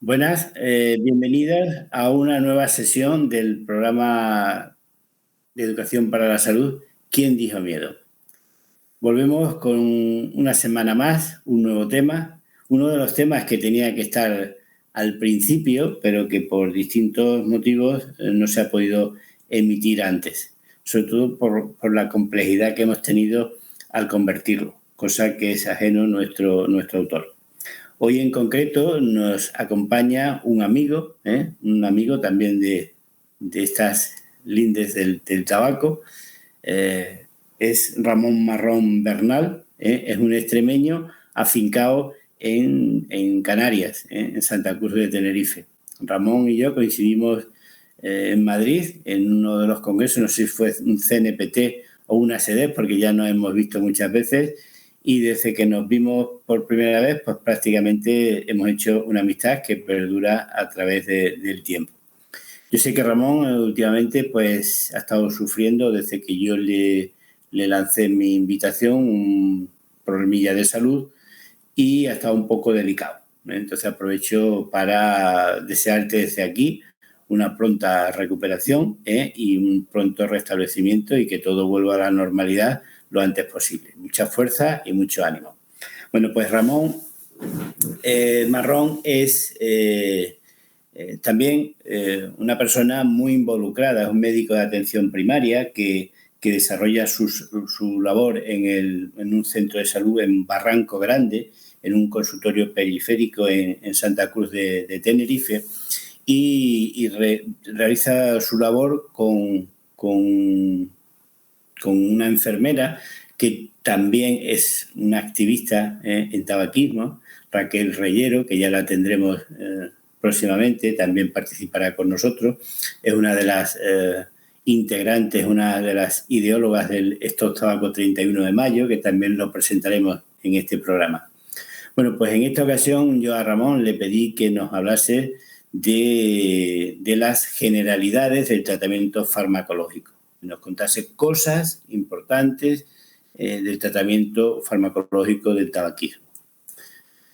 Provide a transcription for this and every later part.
Buenas, bienvenidas a una nueva sesión del programa de Educación para la Salud, ¿Quién dijo miedo? Volvemos con una semana más, un nuevo tema, uno de los temas que tenía que estar al principio, pero que por distintos motivos no se ha podido emitir antes, sobre todo por la complejidad que hemos tenido al convertirlo, cosa que es ajeno nuestro autor. Hoy en concreto nos acompaña un amigo también de estas lindes del tabaco. Es Ramón Marrón Bernal, es un extremeño afincado en Canarias, en Santa Cruz de Tenerife. Ramón y yo coincidimos en Madrid en uno de los congresos, no sé si fue un CNPT o una SEDES, porque ya nos hemos visto muchas veces, y desde que nos vimos por primera vez, pues prácticamente hemos hecho una amistad que perdura a través del tiempo. Yo sé que Ramón últimamente pues ha estado sufriendo desde que yo le lancé mi invitación, un problemilla de salud, y ha estado un poco delicado. Entonces aprovecho para desearte desde aquí una pronta recuperación y un pronto restablecimiento y que todo vuelva a la normalidad lo antes posible. Mucha fuerza y mucho ánimo. Bueno, pues Ramón Marrón es también una persona muy involucrada, es un médico de atención primaria que desarrolla su labor en un centro de salud en Barranco Grande, en un consultorio periférico en Santa Cruz de Tenerife, y realiza su labor con una enfermera que también es una activista en tabaquismo, Raquel Reyero, que ya la tendremos próximamente, también participará con nosotros. Es una de las integrantes, una de las ideólogas del Stop Tabaco 31 de mayo, que también lo presentaremos en este programa. Bueno, pues en esta ocasión yo a Ramón le pedí que nos hablase de las generalidades del tratamiento farmacológico. Nos contase cosas importantes del tratamiento farmacológico del tabaquismo.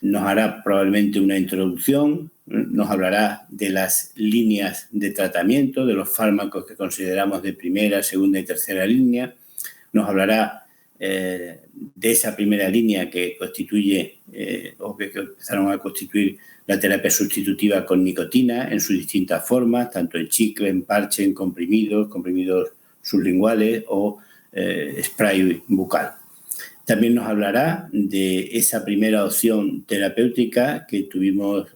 Nos hará probablemente una introducción, nos hablará de las líneas de tratamiento, de los fármacos que consideramos de primera, segunda y tercera línea. Nos hablará de esa primera línea que constituye o que empezaron a constituir la terapia sustitutiva con nicotina en sus distintas formas, tanto en chicle, en parche, en comprimidos sublinguales o spray bucal. También nos hablará de esa primera opción terapéutica que tuvimos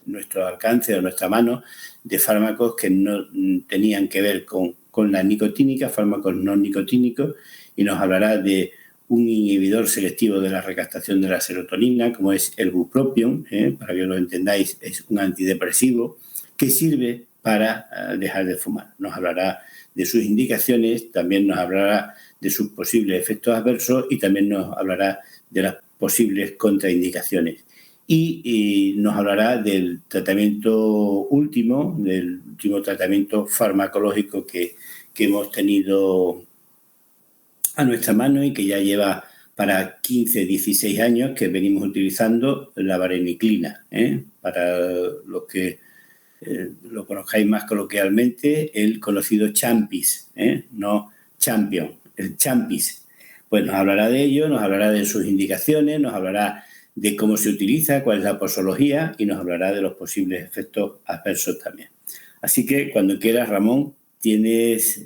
nuestro alcance o nuestra mano de fármacos que no tenían que ver con la nicotínica, fármacos no nicotínicos, y nos hablará de un inhibidor selectivo de la recaptación de la serotonina, como es el bupropión, para que lo entendáis, es un antidepresivo que sirve para dejar de fumar. Nos hablará de sus indicaciones, también nos hablará de sus posibles efectos adversos y también nos hablará de las posibles contraindicaciones. Y nos hablará del último tratamiento farmacológico que hemos tenido a nuestra mano y que ya lleva para 15, 16 años que venimos utilizando la vareniclina. Para los que lo conozcáis más coloquialmente, el conocido Champis, no Champion, el Champis. Pues nos hablará de ello, nos hablará de sus indicaciones, nos hablará de cómo se utiliza, cuál es la posología y nos hablará de los posibles efectos adversos también. Así que cuando quieras, Ramón, tienes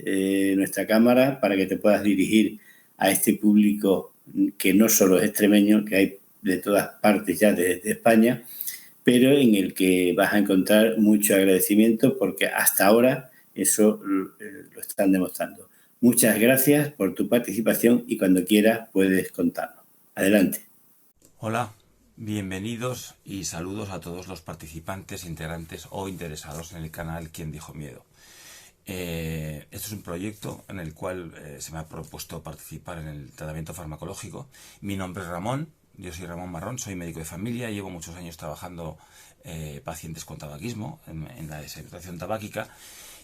nuestra cámara para que te puedas dirigir a este público que no solo es extremeño, que hay de todas partes ya de España, pero en el que vas a encontrar mucho agradecimiento porque hasta ahora eso lo están demostrando. Muchas gracias por tu participación y cuando quieras puedes contarnos. Adelante. Hola, bienvenidos y saludos a todos los participantes, integrantes o interesados en el canal ¿Quién dijo miedo? Este es un proyecto en el cual se me ha propuesto participar en el tratamiento farmacológico. Mi nombre es Ramón, yo soy Ramón Marrón, soy médico de familia, llevo muchos años trabajando pacientes con tabaquismo en la deshabituación tabáquica.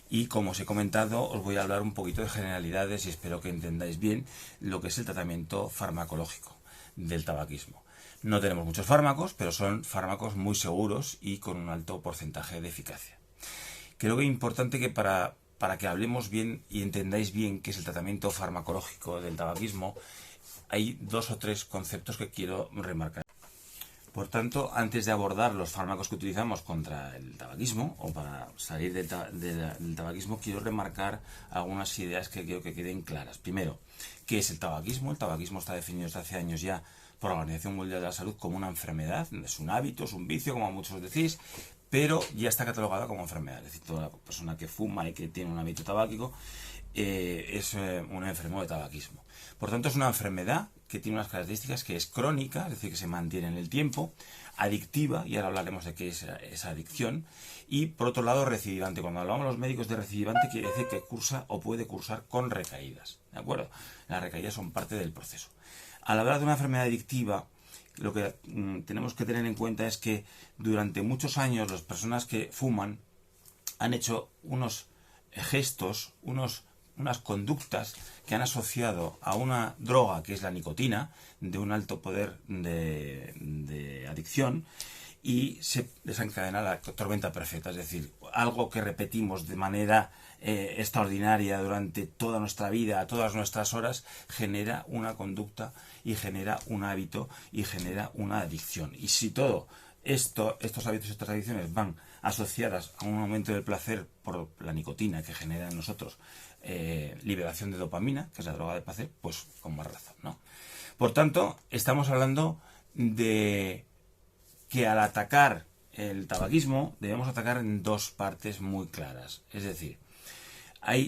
Y como os he comentado, os voy a hablar un poquito de generalidades y espero que entendáis bien lo que es el tratamiento farmacológico del tabaquismo. No tenemos muchos fármacos, pero son fármacos muy seguros y con un alto porcentaje de eficacia. Creo que es importante que para que hablemos bien y entendáis bien qué es el tratamiento farmacológico del tabaquismo, hay 2 o 3 conceptos que quiero remarcar. Por tanto, antes de abordar los fármacos que utilizamos contra el tabaquismo o para salir del tabaquismo, quiero remarcar algunas ideas que quiero que queden claras. Primero, ¿qué es el tabaquismo? El tabaquismo está definido desde hace años ya por la Organización Mundial de la Salud como una enfermedad, es un hábito, es un vicio, como muchos decís, pero ya está catalogada como enfermedad. Es decir, toda persona que fuma y que tiene un hábito tabáquico es un enfermo de tabaquismo. Por tanto, es una enfermedad que tiene unas características, que es crónica, es decir, que se mantiene en el tiempo, adictiva, y ahora hablaremos de qué es esa adicción, y por otro lado recidivante. Cuando hablamos los médicos de recidivante, quiere decir que cursa o puede cursar con recaídas, ¿de acuerdo? Las recaídas son parte del proceso. Al hablar de una enfermedad adictiva, lo que tenemos que tener en cuenta es que durante muchos años las personas que fuman han hecho unos gestos, unas conductas que han asociado a una droga que es la nicotina, de un alto poder de adicción, y se desencadena la tormenta perfecta, es decir, algo que repetimos de manera extraordinaria durante toda nuestra vida, a todas nuestras horas, genera una conducta y genera un hábito y genera una adicción. Y si todo estos hábitos y estas adicciones van asociadas a un aumento del placer por la nicotina que genera en nosotros liberación de dopamina, que es la droga del placer, pues con más razón, ¿no? Por tanto, estamos hablando de que al atacar el tabaquismo debemos atacar en 2 partes muy claras. Es decir,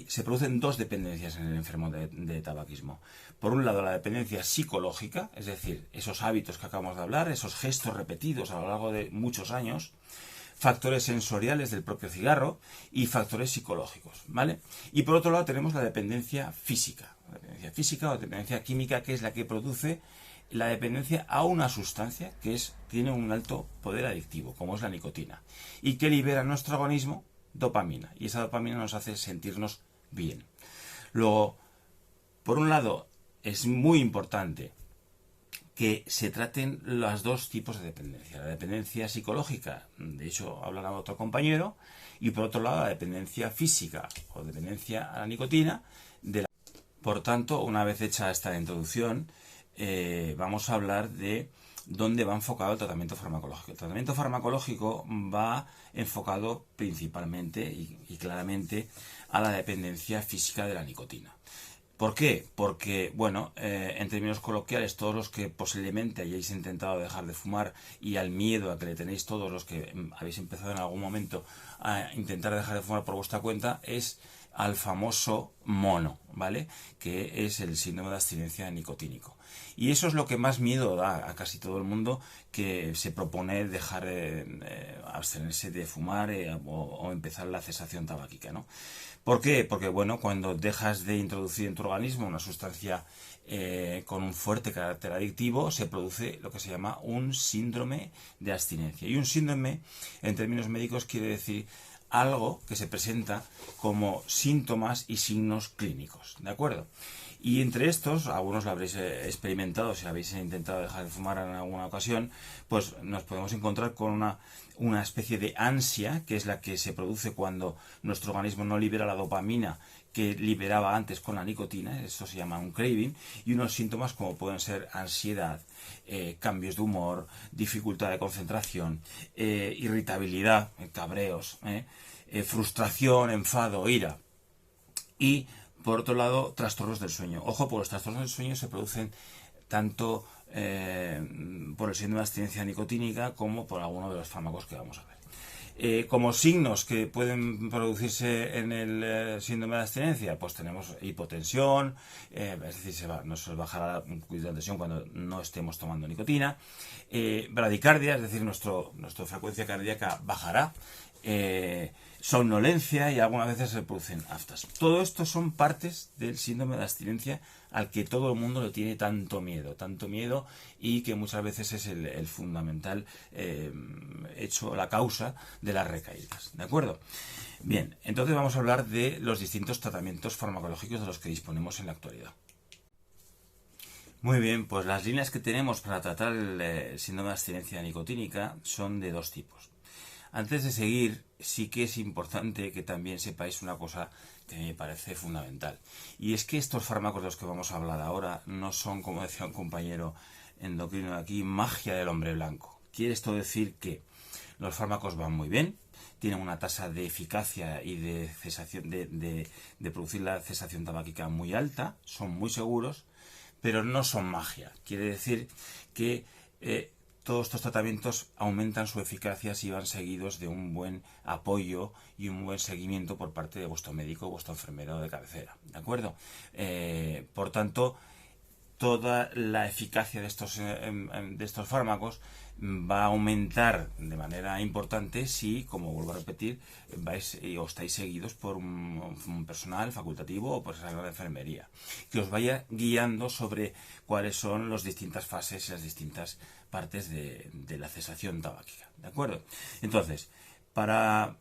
se producen 2 dependencias en el enfermo de tabaquismo. Por un lado, la dependencia psicológica, es decir, esos hábitos que acabamos de hablar, esos gestos repetidos a lo largo de muchos años, factores sensoriales del propio cigarro y factores psicológicos, ¿vale? Y por otro lado tenemos la dependencia física o dependencia química, que es la que produce la dependencia a una sustancia que tiene un alto poder adictivo, como es la nicotina, y que libera en nuestro organismo dopamina, y esa dopamina nos hace sentirnos bien. Luego, por un lado, es muy importante que se traten los 2 tipos de dependencia. La dependencia psicológica, de hecho hablará otro compañero, y por otro lado la dependencia física o dependencia a la nicotina. Por tanto, una vez hecha esta introducción, vamos a hablar de dónde va enfocado el tratamiento farmacológico. El tratamiento farmacológico va enfocado principalmente y claramente a la dependencia física de la nicotina. ¿Por qué? Porque, bueno, en términos coloquiales, todos los que posiblemente hayáis intentado dejar de fumar y al miedo a que le tenéis todos los que habéis empezado en algún momento a intentar dejar de fumar por vuestra cuenta, es al famoso mono, ¿vale? Que es el síndrome de abstinencia nicotínico. Y eso es lo que más miedo da a casi todo el mundo que se propone dejar abstenerse de fumar o empezar la cesación tabáquica, ¿no? ¿Por qué? Porque, bueno, cuando dejas de introducir en tu organismo una sustancia con un fuerte carácter adictivo, se produce lo que se llama un síndrome de abstinencia. Y un síndrome, en términos médicos, quiere decir algo que se presenta como síntomas y signos clínicos, ¿de acuerdo? Y entre estos, algunos lo habréis experimentado si habéis intentado dejar de fumar en alguna ocasión, pues nos podemos encontrar con una especie de ansia, que es la que se produce cuando nuestro organismo no libera la dopamina que liberaba antes con la nicotina, eso se llama un craving, y unos síntomas como pueden ser ansiedad, cambios de humor, dificultad de concentración, irritabilidad, cabreos, frustración, enfado, ira. Y por otro lado, trastornos del sueño. Ojo, por los trastornos del sueño se producen tanto por el síndrome de abstinencia nicotínica como por alguno de los fármacos que vamos a ver. Como signos que pueden producirse en el síndrome de abstinencia, pues tenemos hipotensión, es decir, nos bajará la tensión cuando no estemos tomando nicotina, bradicardia, es decir, nuestra frecuencia cardíaca bajará, somnolencia, y algunas veces se producen aftas. Todo esto son partes del síndrome de abstinencia al que todo el mundo le tiene tanto miedo, y que muchas veces es el fundamental hecho, la causa de las recaídas, ¿de acuerdo? Bien, entonces vamos a hablar de los distintos tratamientos farmacológicos de los que disponemos en la actualidad. Muy bien, pues las líneas que tenemos para tratar el síndrome de abstinencia nicotínica son de dos tipos. Antes de seguir, sí que es importante que también sepáis una cosa que me parece fundamental. Y es que estos fármacos de los que vamos a hablar ahora no son, como decía un compañero endocrino de aquí, magia del hombre blanco. Quiere esto decir que los fármacos van muy bien, tienen una tasa de eficacia y de cesación de producir la cesación tabáquica muy alta, son muy seguros, pero no son magia. Quiere decir que todos estos tratamientos aumentan su eficacia si van seguidos de un buen apoyo y un buen seguimiento por parte de vuestro médico o vuestro enfermero de cabecera. ¿De acuerdo? Por tanto, toda la eficacia de estos fármacos va a aumentar de manera importante si, como vuelvo a repetir, vais o estáis seguidos por un personal facultativo o personal de enfermería, que os vaya guiando sobre cuáles son las distintas fases y las distintas partes de la cesación tabáquica. ¿De acuerdo? Entonces, para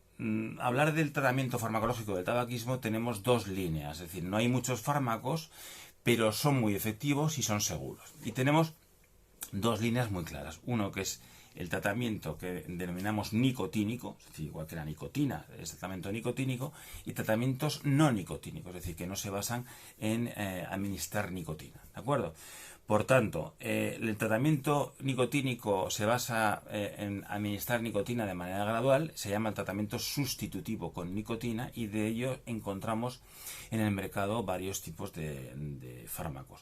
hablar del tratamiento farmacológico del tabaquismo tenemos dos líneas, es decir, no hay muchos fármacos, pero son muy efectivos y son seguros. Y tenemos dos líneas muy claras. Uno que es el tratamiento que denominamos nicotínico, es decir, igual que la nicotina, es tratamiento nicotínico, y tratamientos no nicotínicos, es decir, que no se basan en administrar nicotina. ¿De acuerdo? Por tanto, el tratamiento nicotínico se basa en administrar nicotina de manera gradual, se llama el tratamiento sustitutivo con nicotina y de ello encontramos en el mercado varios tipos de fármacos.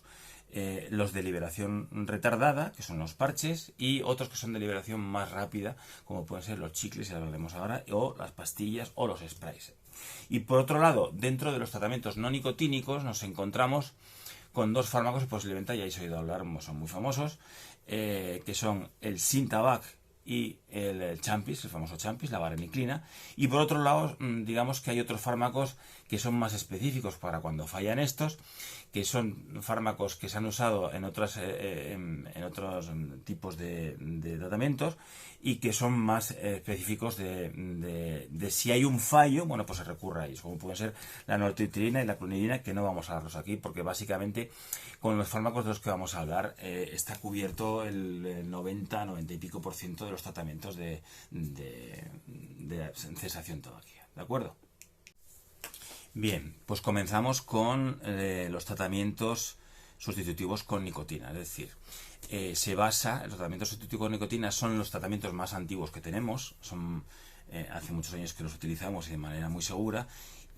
Los de liberación retardada, que son los parches, y otros que son de liberación más rápida, como pueden ser los chicles, ya lo veremos ahora, o las pastillas o los sprays. Y por otro lado, dentro de los tratamientos no nicotínicos nos encontramos con dos fármacos que posiblemente hayáis oído hablar, son muy famosos, que son el Sintabac y el Champis, el famoso Champis, la vareniclina. Y por otro lado, digamos que hay otros fármacos que son más específicos para cuando fallan estos, que son fármacos que se han usado en otros tipos de tratamientos y que son más específicos de si hay un fallo, bueno, pues se recurre a ellos, como pueden ser la nortriptilina y la clonidina, que no vamos a darlos aquí porque básicamente con los fármacos de los que vamos a hablar está cubierto el 90 y pico por ciento de los tratamientos de cesación tabáquica. ¿De acuerdo? Bien, pues comenzamos con los tratamientos sustitutivos con nicotina, es decir, los tratamientos sustitutivos con nicotina son los tratamientos más antiguos que tenemos, son hace muchos años que los utilizamos y de manera muy segura,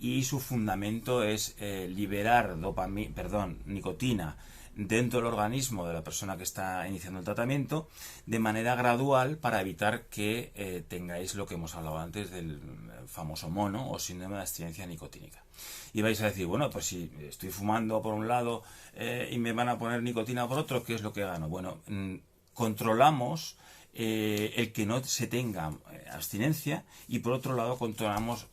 y su fundamento es liberar nicotina dentro del organismo de la persona que está iniciando el tratamiento de manera gradual para evitar que tengáis lo que hemos hablado antes del famoso mono o síndrome de abstinencia nicotínica. Y vais a decir, bueno, pues si estoy fumando por un lado y me van a poner nicotina por otro, ¿qué es lo que gano? Bueno, controlamos el que no se tenga abstinencia y por otro lado controlamos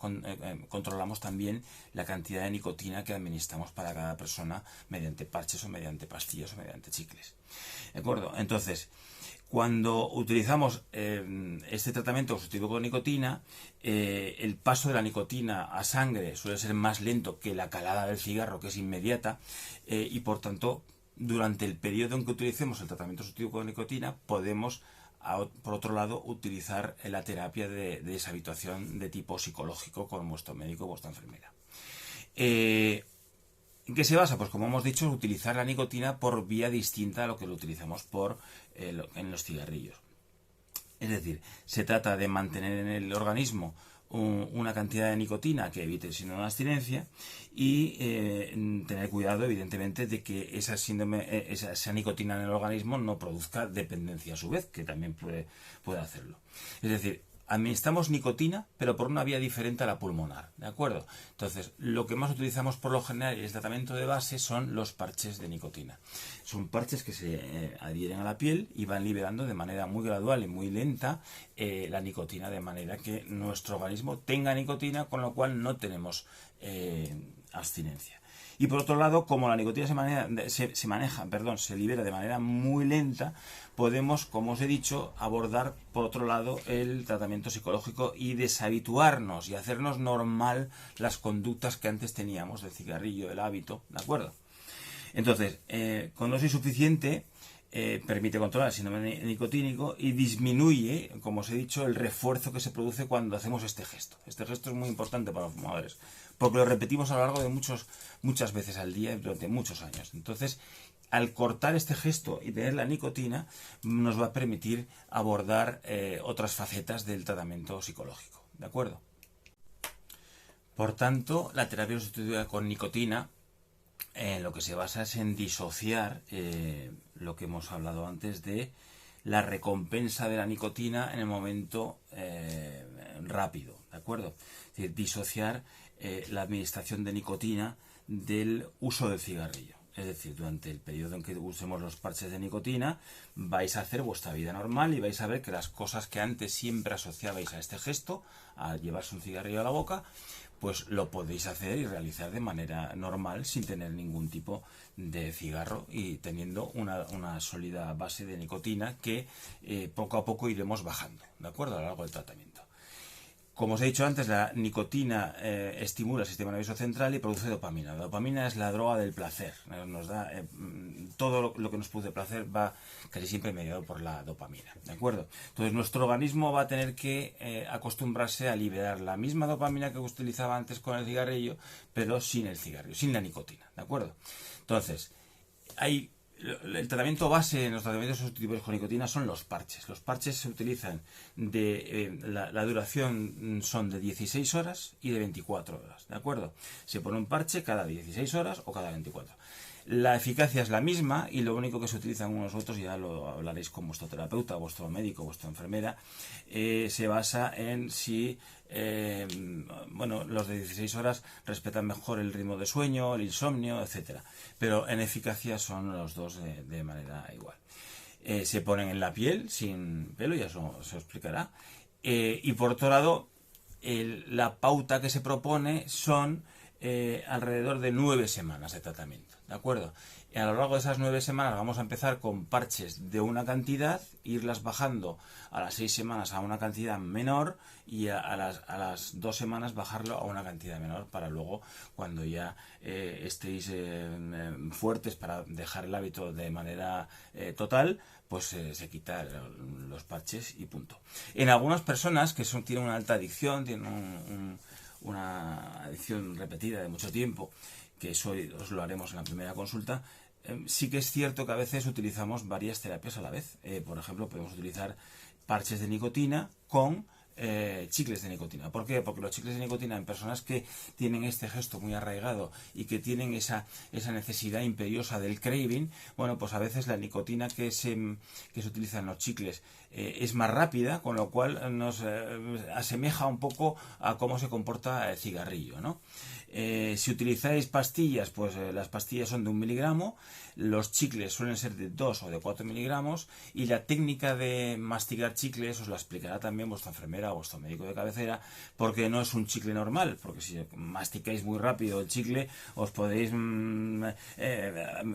también la cantidad de nicotina que administramos para cada persona mediante parches o mediante pastillas o mediante chicles. ¿De acuerdo? Entonces, cuando utilizamos este tratamiento sustitutivo con nicotina, el paso de la nicotina a sangre suele ser más lento que la calada del cigarro, que es inmediata, y por tanto, durante el periodo en que utilicemos el tratamiento sustitutivo con nicotina, podemos por otro lado, utilizar la terapia de deshabituación de tipo psicológico con vuestro médico o vuestra enfermera. ¿En qué se basa? Pues como hemos dicho, utilizar la nicotina por vía distinta a lo que lo utilizamos en los cigarrillos. Es decir, se trata de mantener en el organismo una cantidad de nicotina que evite el síndrome de abstinencia y tener cuidado, evidentemente, de que esa nicotina en el organismo no produzca dependencia a su vez, que también puede hacerlo. Es decir, administramos nicotina, pero por una vía diferente a la pulmonar, ¿de acuerdo? Entonces, lo que más utilizamos por lo general y el tratamiento de base son los parches de nicotina. Son parches que se adhieren a la piel y van liberando de manera muy gradual y muy lenta la nicotina, de manera que nuestro organismo tenga nicotina, con lo cual no tenemos abstinencia. Y por otro lado, como la nicotina se libera de manera muy lenta, podemos, como os he dicho, abordar por otro lado el tratamiento psicológico y deshabituarnos y hacernos normal las conductas que antes teníamos del cigarrillo, del hábito, ¿de acuerdo? Entonces, con dosis suficiente permite controlar el síndrome nicotínico y disminuye, como os he dicho, el refuerzo que se produce cuando hacemos este gesto. Este gesto es muy importante para los fumadores, porque lo repetimos a lo largo de muchas veces al día durante muchos años. Entonces, al cortar este gesto y tener la nicotina, nos va a permitir abordar otras facetas del tratamiento psicológico. ¿De acuerdo? Por tanto, la terapia sustitutiva con nicotina lo que se basa es en disociar lo que hemos hablado antes de la recompensa de la nicotina en el momento rápido, ¿de acuerdo? Es decir, disociar la administración de nicotina del uso del cigarrillo. Es decir, durante el periodo en que usemos los parches de nicotina vais a hacer vuestra vida normal y vais a ver que las cosas que antes siempre asociabais a este gesto, a llevarse un cigarrillo a la boca, pues lo podéis hacer y realizar de manera normal sin tener ningún tipo de cigarro y teniendo una sólida base de nicotina que poco a poco iremos bajando, ¿de acuerdo? A lo largo del tratamiento. Como os he dicho antes, la nicotina estimula el sistema nervioso central y produce dopamina. La dopamina es la droga del placer. Nos da todo lo que nos produce placer va casi siempre mediado por la dopamina, ¿de acuerdo? Entonces nuestro organismo va a tener que acostumbrarse a liberar la misma dopamina que utilizaba antes con el cigarrillo, pero sin el cigarrillo, sin la nicotina, ¿de acuerdo? Entonces, el tratamiento base en los tratamientos sustitutivos con nicotina son los parches. Los parches se utilizan la duración son de 16 horas y de 24 horas, ¿de acuerdo? Se pone un parche cada 16 horas o cada 24. La eficacia es la misma y lo único que se utiliza en unos otros, ya lo hablaréis con vuestro terapeuta, vuestro médico, vuestra enfermera, se basa en si los de 16 horas respetan mejor el ritmo de sueño, el insomnio, etcétera. Pero en eficacia son los dos de manera igual. Se ponen en la piel, sin pelo, ya eso se os explicará. Y por otro lado, la pauta que se propone son alrededor de 9 semanas de tratamiento, ¿de acuerdo? Y a lo largo de esas 9 semanas vamos a empezar con parches de una cantidad, irlas bajando a las 6 semanas a una cantidad menor y a las 2 semanas bajarlo a una cantidad menor para luego, cuando ya estéis fuertes para dejar el hábito de manera total, pues se quita los parches y punto. En algunas personas que tienen una alta adicción, tienen una adicción repetida de mucho tiempo, que eso os lo haremos en la primera consulta, sí que es cierto que a veces utilizamos varias terapias a la vez. Por ejemplo, podemos utilizar parches de nicotina con chicles de nicotina. ¿Por qué? Porque los chicles de nicotina en personas que tienen este gesto muy arraigado y que tienen esa necesidad imperiosa del craving, bueno, pues a veces la nicotina que se utiliza en los chicles es más rápida, con lo cual nos asemeja un poco a cómo se comporta el cigarrillo, ¿no? Si utilizáis pastillas, pues las pastillas son de 1 miligramo, los chicles suelen ser de 2 o de 4 miligramos, y la técnica de masticar chicles os la explicará también vuestra enfermera o vuestro médico de cabecera, porque no es un chicle normal, porque si masticáis muy rápido el chicle os podéis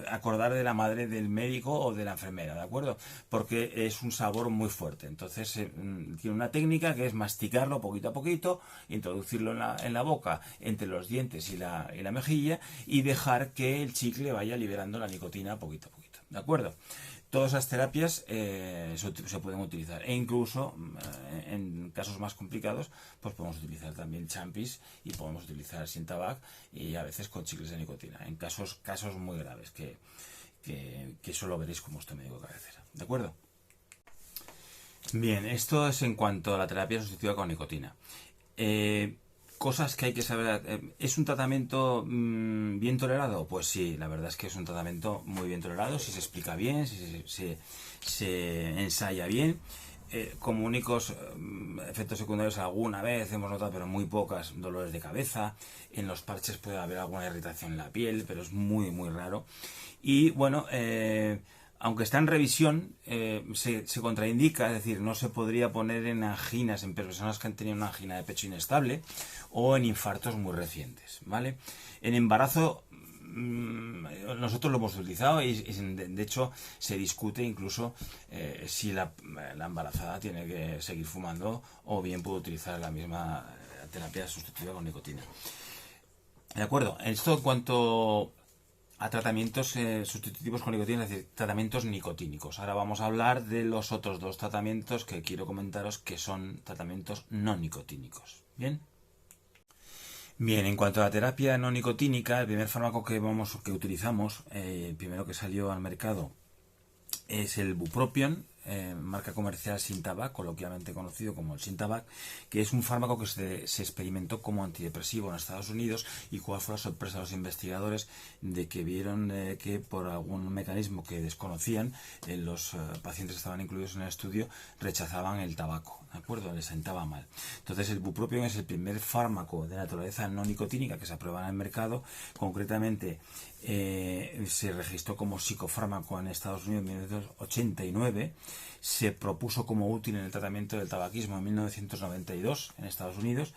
acordar de la madre del médico o de la enfermera, ¿de acuerdo? Porque es un sabor muy fuerte. Entonces tiene una técnica que es masticarlo poquito a poquito, introducirlo en la boca entre los dientes y la mejilla, y dejar que el chicle vaya liberando la nicotina poquito a poquito, ¿de acuerdo? Todas esas terapias se pueden utilizar, e incluso en casos más complicados pues podemos utilizar también champis y podemos utilizar sin tabac y a veces con chicles de nicotina, en casos muy graves que eso lo veréis con vuestro médico de cabecera, ¿de acuerdo? Bien, esto es en cuanto a la terapia sustitutiva con nicotina. Cosas que hay que saber. ¿Es un tratamiento bien tolerado? Pues sí, la verdad es que es un tratamiento muy bien tolerado, si se explica bien, si se ensaya bien. Como únicos efectos secundarios alguna vez hemos notado, pero muy pocas, dolores de cabeza. En los parches puede haber alguna irritación en la piel, pero es muy, muy raro. Y bueno, aunque está en revisión, se contraindica, es decir, no se podría poner en anginas en personas que han tenido una angina de pecho inestable o en infartos muy recientes, ¿vale? En embarazo nosotros lo hemos utilizado y de hecho se discute incluso si la embarazada tiene que seguir fumando o bien puede utilizar la misma terapia sustitutiva con nicotina. ¿De acuerdo? Esto en cuanto a tratamientos sustitutivos con nicotina, es decir, tratamientos nicotínicos. Ahora vamos a hablar de los otros dos tratamientos que quiero comentaros, que son tratamientos no nicotínicos. ¿Bien? Bien, en cuanto a la terapia no nicotínica, el primer fármaco que utilizamos, el primero que salió al mercado, es el bupropion, marca comercial Syntabac, coloquialmente conocido como el Syntabac, que es un fármaco que se experimentó como antidepresivo en Estados Unidos. Y cuál fue la sorpresa de los investigadores de que vieron que por algún mecanismo que desconocían, los pacientes que estaban incluidos en el estudio rechazaban el tabaco, ¿de acuerdo? Les sentaba mal. Entonces el bupropion es el primer fármaco de naturaleza no nicotínica que se aprueba en el mercado. Concretamente se registró como psicofármaco en Estados Unidos en 1989, se propuso como útil en el tratamiento del tabaquismo en 1992 en Estados Unidos.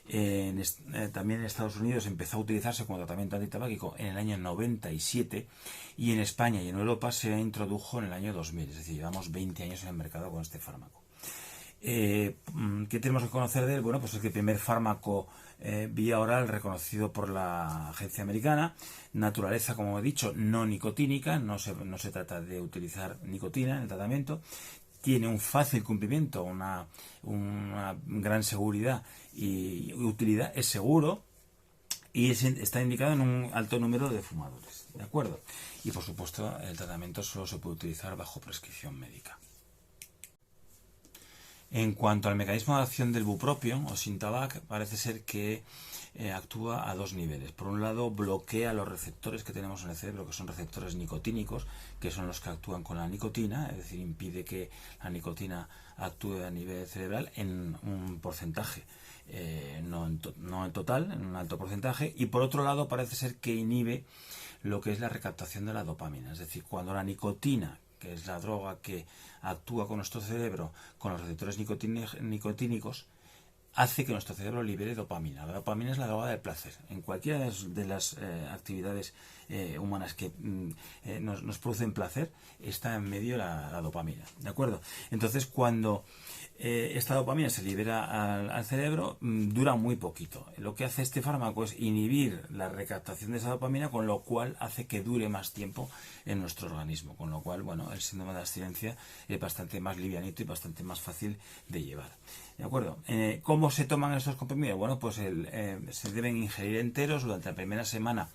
También en Estados Unidos empezó a utilizarse como tratamiento antitabáquico en el año 97, y en España y en Europa se introdujo en el año 2000, es decir, llevamos 20 años en el mercado con este fármaco. ¿Qué tenemos que conocer de él? Bueno, pues es que el primer fármaco vía oral reconocido por la agencia americana, naturaleza, como he dicho, no nicotínica, no se trata de utilizar nicotina en el tratamiento, tiene un fácil cumplimiento, una gran seguridad y utilidad, es seguro y está indicado en un alto número de fumadores, ¿de acuerdo? Y por supuesto el tratamiento solo se puede utilizar bajo prescripción médica. En cuanto al mecanismo de acción del bupropion o Syntabac, parece ser que actúa a dos niveles. Por un lado, bloquea los receptores que tenemos en el cerebro, que son receptores nicotínicos, que son los que actúan con la nicotina, es decir, impide que la nicotina actúe a nivel cerebral en un porcentaje, no en total, en un alto porcentaje. Y por otro lado, parece ser que inhibe lo que es la recaptación de la dopamina, es decir, cuando la nicotina, que es la droga que actúa con nuestro cerebro, con los receptores nicotínicos, hace que nuestro cerebro libere dopamina. La dopamina es la droga del placer. En cualquiera de las actividades humanas que nos producen placer, está en medio la dopamina, ¿de acuerdo? Entonces, cuando esta dopamina se libera al cerebro, dura muy poquito. Lo que hace este fármaco es inhibir la recaptación de esa dopamina, con lo cual hace que dure más tiempo en nuestro organismo, con lo cual, bueno, el síndrome de abstinencia es bastante más livianito y bastante más fácil de llevar, ¿de acuerdo? ¿Cómo se toman estos comprimidos? Bueno, pues se deben ingerir enteros. Durante la primera semana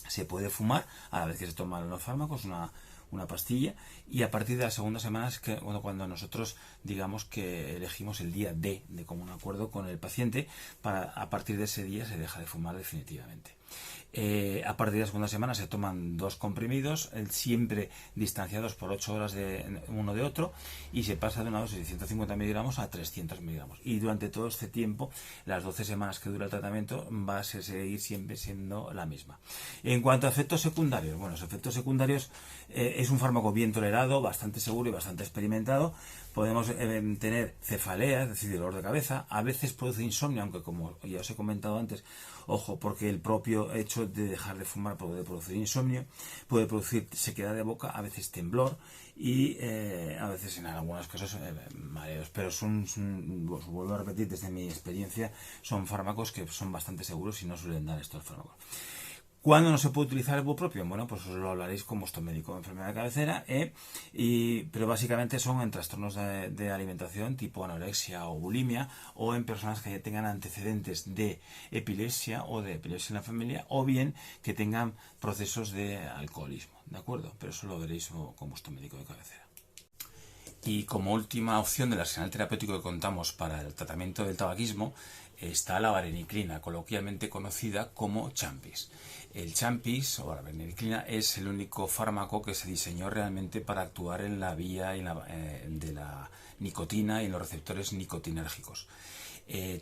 se puede fumar a la vez que se toman los fármacos, una pastilla, y a partir de la segunda semana es que, bueno, cuando nosotros digamos que elegimos el día D de común acuerdo con el paciente, a partir de ese día se deja de fumar definitivamente. A partir de la segunda semana se toman 2 comprimidos, siempre distanciados por 8 horas de uno de otro, y se pasa de una dosis de 150 miligramos a 300 miligramos. Y durante todo este tiempo, las 12 semanas que dura el tratamiento, va a seguir siempre siendo la misma. En cuanto a efectos secundarios, bueno, los efectos secundarios, es un fármaco bien tolerado, bastante seguro y bastante experimentado. Podemos tener cefalea, es decir, dolor de cabeza. A veces produce insomnio, aunque, como ya os he comentado antes, ojo, porque el propio hecho de dejar de fumar puede producir insomnio, puede producir sequedad de boca, a veces temblor y a veces, en algunos casos, mareos. Pero os vuelvo a repetir, desde mi experiencia, son fármacos que son bastante seguros y no suelen dar estos fármacos. ¿Cuándo no se puede utilizar el bupropion? Bueno, pues os lo hablaréis con vuestro médico de enfermedad de cabecera, pero básicamente son en trastornos de alimentación tipo anorexia o bulimia, o en personas que tengan antecedentes de epilepsia o de epilepsia en la familia, o bien que tengan procesos de alcoholismo, ¿de acuerdo? Pero eso lo veréis con vuestro médico de cabecera. Y como última opción del arsenal terapéutico que contamos para el tratamiento del tabaquismo está la vareniclina, coloquialmente conocida como champis. El champis o la vareniclina es el único fármaco que se diseñó realmente para actuar en la vía de la nicotina y en los receptores nicotinérgicos.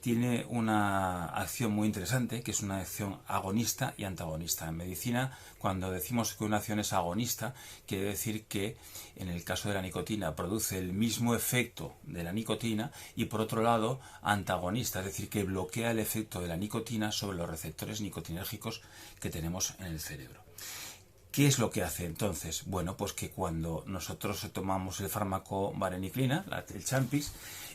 Tiene una acción muy interesante, que es una acción agonista y antagonista. En medicina, cuando decimos que una acción es agonista, quiere decir que en el caso de la nicotina produce el mismo efecto de la nicotina, y por otro lado antagonista, es decir, que bloquea el efecto de la nicotina sobre los receptores nicotinérgicos que tenemos en el cerebro. ¿Qué es lo que hace entonces? Bueno, pues que cuando nosotros tomamos el fármaco vareniclina, el Champix,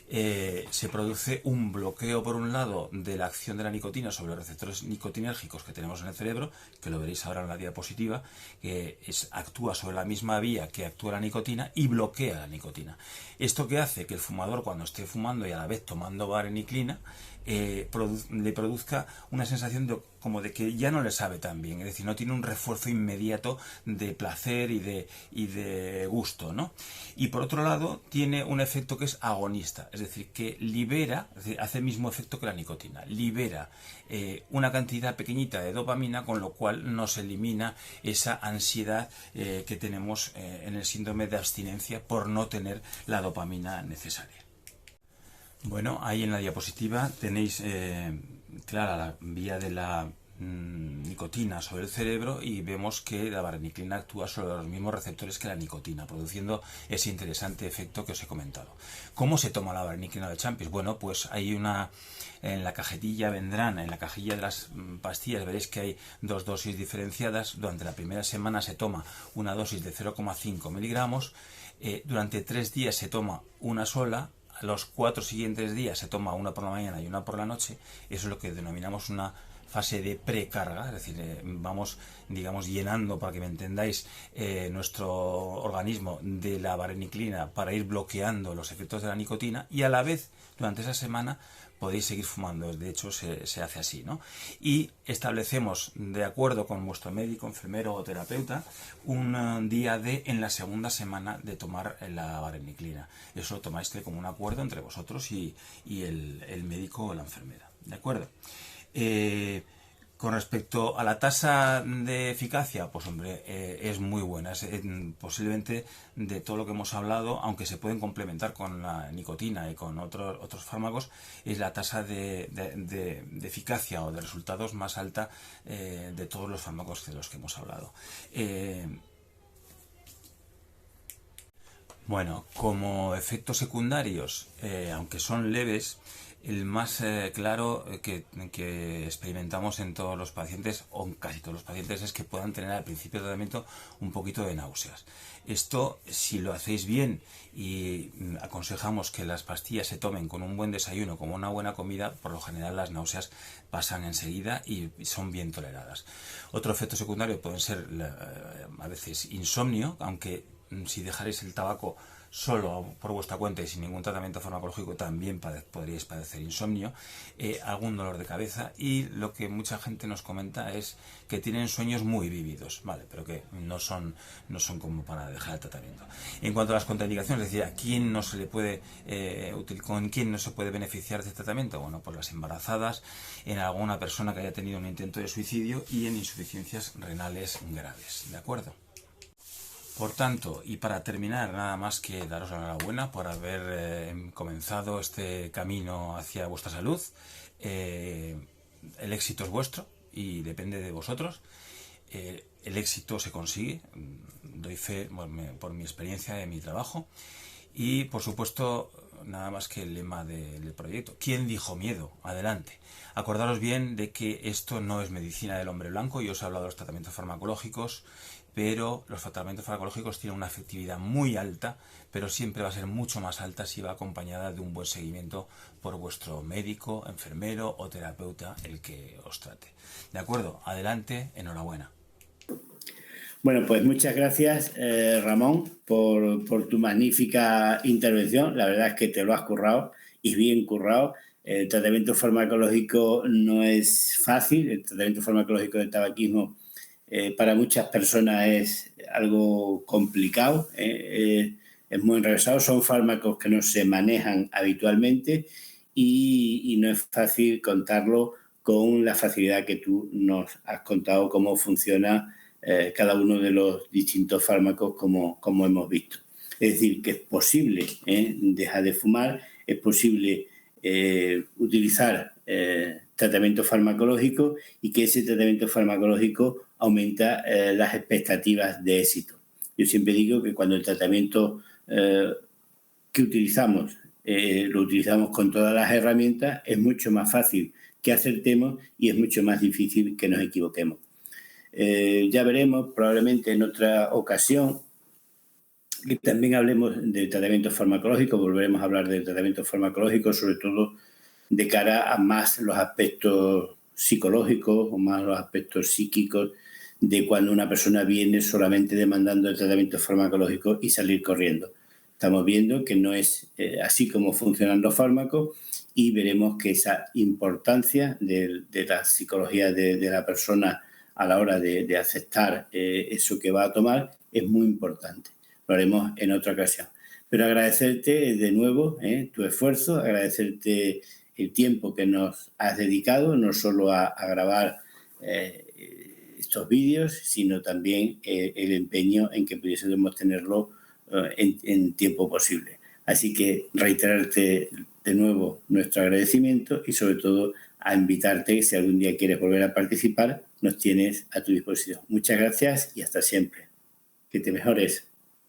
se produce un bloqueo, por un lado, de la acción de la nicotina sobre los receptores nicotinérgicos que tenemos en el cerebro, que lo veréis ahora en la diapositiva, que actúa sobre la misma vía que actúa la nicotina y bloquea la nicotina. ¿Esto qué hace? Que el fumador, cuando esté fumando y a la vez tomando vareniclina, le produzca una sensación como de que ya no le sabe tan bien, es decir, no tiene un refuerzo inmediato de placer y de gusto, ¿no? Y por otro lado, tiene un efecto que es agonista, es decir, que libera, es decir, hace el mismo efecto que la nicotina, libera una cantidad pequeñita de dopamina, con lo cual nos elimina esa ansiedad que tenemos en el síndrome de abstinencia por no tener la dopamina necesaria. Bueno, ahí en la diapositiva tenéis clara la vía de la nicotina sobre el cerebro y vemos que la vareniclina actúa sobre los mismos receptores que la nicotina, produciendo ese interesante efecto que os he comentado. ¿Cómo se toma la vareniclina de Champix? Bueno, pues hay en la cajetilla vendrán, en la cajilla de las pastillas veréis que hay 2 dosis diferenciadas. Durante la primera semana se toma una dosis de 0,5 miligramos, durante 3 días se toma una sola. A los 4 siguientes días se toma una por la mañana y una por la noche. Eso es lo que denominamos una fase de precarga, es decir, vamos, digamos, llenando, para que me entendáis, nuestro organismo de la vareniclina para ir bloqueando los efectos de la nicotina, y a la vez, durante esa semana, podéis seguir fumando. De hecho, se hace así, ¿no? Y establecemos, de acuerdo con vuestro médico, enfermero o terapeuta, un día en la segunda semana de tomar la vareniclina. Eso lo tomáis como un acuerdo entre vosotros y el médico o la enfermera, ¿de acuerdo? Con respecto a la tasa de eficacia, pues hombre, es muy buena. Es, posiblemente de todo lo que hemos hablado, aunque se pueden complementar con la nicotina y con otros fármacos, es la tasa de eficacia o de resultados más alta de todos los fármacos de los que hemos hablado. Bueno, como efectos secundarios, aunque son leves, el más claro que experimentamos en todos los pacientes, o en casi todos los pacientes, es que puedan tener al principio del tratamiento un poquito de náuseas. Esto, si lo hacéis bien y aconsejamos que las pastillas se tomen con un buen desayuno, como una buena comida, por lo general las náuseas pasan enseguida y son bien toleradas. Otro efecto secundario pueden ser a veces insomnio, aunque si dejaréis el tabaco solo por vuestra cuenta y sin ningún tratamiento farmacológico también podríais padecer insomnio, algún dolor de cabeza, y lo que mucha gente nos comenta es que tienen sueños muy vívidos, ¿vale? Pero que no son como para dejar el tratamiento. En cuanto a las contraindicaciones, es decir, ¿a quién no se le puede con quién no se puede beneficiar de este tratamiento? Bueno, pues las embarazadas, en alguna persona que haya tenido un intento de suicidio y en insuficiencias renales graves, ¿de acuerdo? Por tanto, y para terminar, nada más que daros la enhorabuena por haber comenzado este camino hacia vuestra salud. El éxito es vuestro y depende de vosotros. El éxito se consigue, doy fe por mi experiencia de mi trabajo. Y, por supuesto, nada más que el lema del proyecto: ¿quién dijo miedo? Adelante. Acordaros bien de que esto no es medicina del hombre blanco. Yo os he hablado de los tratamientos farmacológicos, pero los tratamientos farmacológicos tienen una efectividad muy alta, pero siempre va a ser mucho más alta si va acompañada de un buen seguimiento por vuestro médico, enfermero o terapeuta, el que os trate. ¿De acuerdo? Adelante, enhorabuena. Bueno, pues muchas gracias, Ramón, por tu magnífica intervención. La verdad es que te lo has currado, y bien currado. El tratamiento farmacológico no es fácil. El tratamiento farmacológico del tabaquismo para muchas personas es algo complicado, es muy enrevesado. Son fármacos que no se manejan habitualmente y no es fácil contarlo con la facilidad que tú nos has contado cómo funciona cada uno de los distintos fármacos, como hemos visto. Es decir, que es posible dejar de fumar, es posible utilizar tratamiento farmacológico, y que ese tratamiento farmacológico aumenta las expectativas de éxito. Yo siempre digo que cuando el tratamiento que utilizamos lo utilizamos con todas las herramientas, es mucho más fácil que acertemos y es mucho más difícil que nos equivoquemos. Ya veremos probablemente en otra ocasión que también hablemos de tratamiento farmacológico, volveremos a hablar de tratamiento farmacológico, sobre todo de cara a más los aspectos psicológicos o más los aspectos psíquicos de cuando una persona viene solamente demandando el tratamiento farmacológico y salir corriendo. Estamos viendo que no es así como funcionan los fármacos y veremos que esa importancia de la psicología de la persona a la hora de aceptar eso que va a tomar es muy importante. Lo haremos en otra ocasión. Pero agradecerte de nuevo tu esfuerzo, agradecerte el tiempo que nos has dedicado, no solo a grabar estos vídeos, sino también el empeño en que pudiésemos tenerlo en tiempo posible. Así que reiterarte de nuevo nuestro agradecimiento y sobre todo a invitarte, si algún día quieres volver a participar, nos tienes a tu disposición. Muchas gracias y hasta siempre. Que te mejores.